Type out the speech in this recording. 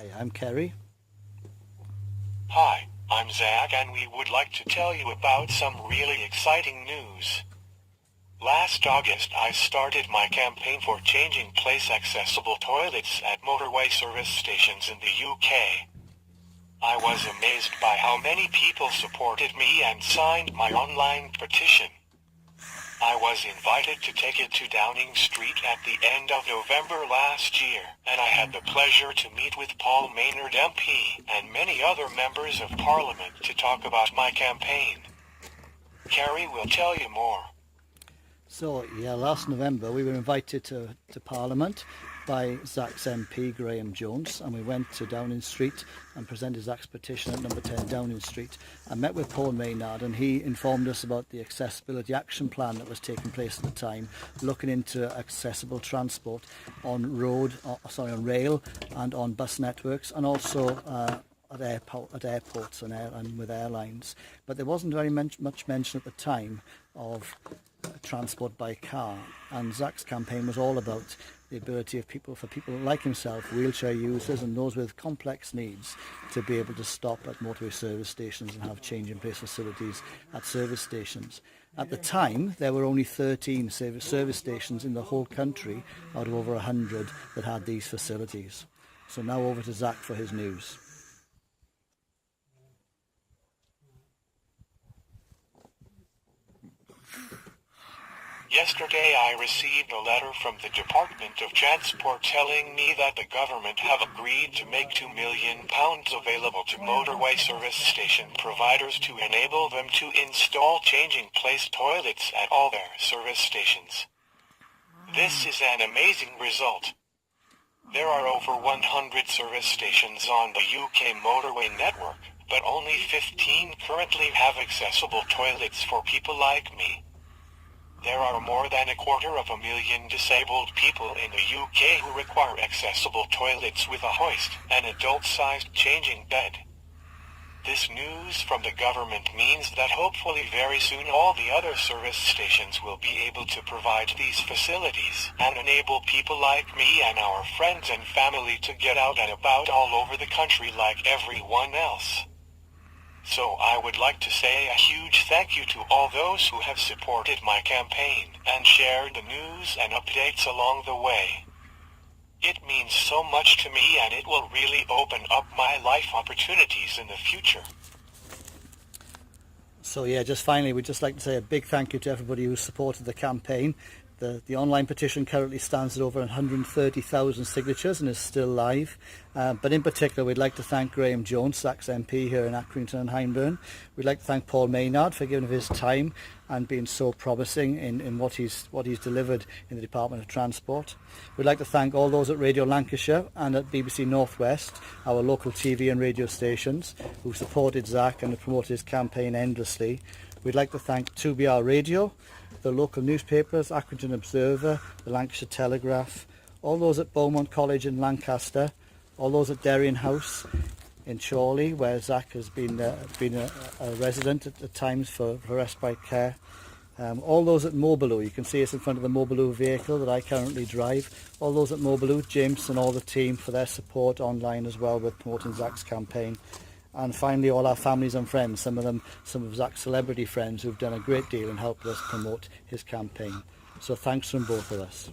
Hi, I'm Ceri. Hi, I'm Zack, and we would like to tell you about some really exciting news. Last August I started my campaign for changing place-accessible toilets at motorway service stations in the UK. I was amazed by how many people supported me and signed my online petition. I was invited to take it to Downing Street at the end of November last year, and I had the pleasure to meet with Paul Maynard MP and many other members of Parliament to talk about my campaign. Ceri will tell you more. So, last November we were invited to Parliament by Zack's MP, Graham Jones, and we went to Downing Street and presented Zack's petition at number 10 Downing Street. I met with Paul Maynard, and he informed us about the accessibility action plan that was taking place at the time, looking into accessible transport on rail and on bus networks, and also at airports and with airlines. But there wasn't very much mention at the time of transport by car, and Zack's campaign was all about the ability of people like himself, wheelchair users and those with complex needs, to be able to stop at motorway service stations and have change in place facilities at service stations. At the time there were only 13 service stations in the whole country out of over 100 that had these facilities. So now over to Zack for his news. Yesterday I received a letter from the Department of Transport telling me that the government have agreed to make £2 million available to motorway service station providers to enable them to install changing place toilets at all their service stations. This is an amazing result. There are over 100 service stations on the UK motorway network, but only 15 currently have accessible toilets for people like me. There are more than 250,000 disabled people in the UK who require accessible toilets with a hoist and adult-sized changing bed. This news from the government means that hopefully very soon all the other service stations will be able to provide these facilities and enable people like me and our friends and family to get out and about all over the country like everyone else. So I would like to say a huge thank you to all those who have supported my campaign and shared the news and updates along the way. It means so much to me, and it will really open up my life opportunities in the future. So just finally, we'd just like to say a big thank you to everybody who supported the campaign. The online petition currently stands at over 130,000 signatures and is still live. But in particular, we'd like to thank Graham Jones, Zack's MP here in Accrington and Hyndburn. We'd like to thank Paul Maynard for giving of his time and being so promising in what he's delivered in the Department of Transport. We'd like to thank all those at Radio Lancashire and at BBC North West, our local TV and radio stations, who supported Zack and promoted his campaign endlessly. We'd like to thank 2BR Radio, the local newspapers, Accrington Observer, the Lancashire Telegraph, all those at Beaumont College in Lancaster, all those at Darien House in Chorley, where Zack has been a resident at times for respite care. All those at Mobiloo, you can see us in front of the Mobiloo vehicle that I currently drive. All those at Mobiloo, James and all the team for their support online as well with promoting Zack's campaign. And finally, all our families and friends, some of Zack's celebrity friends who've done a great deal and helped us promote his campaign. So thanks from both of us.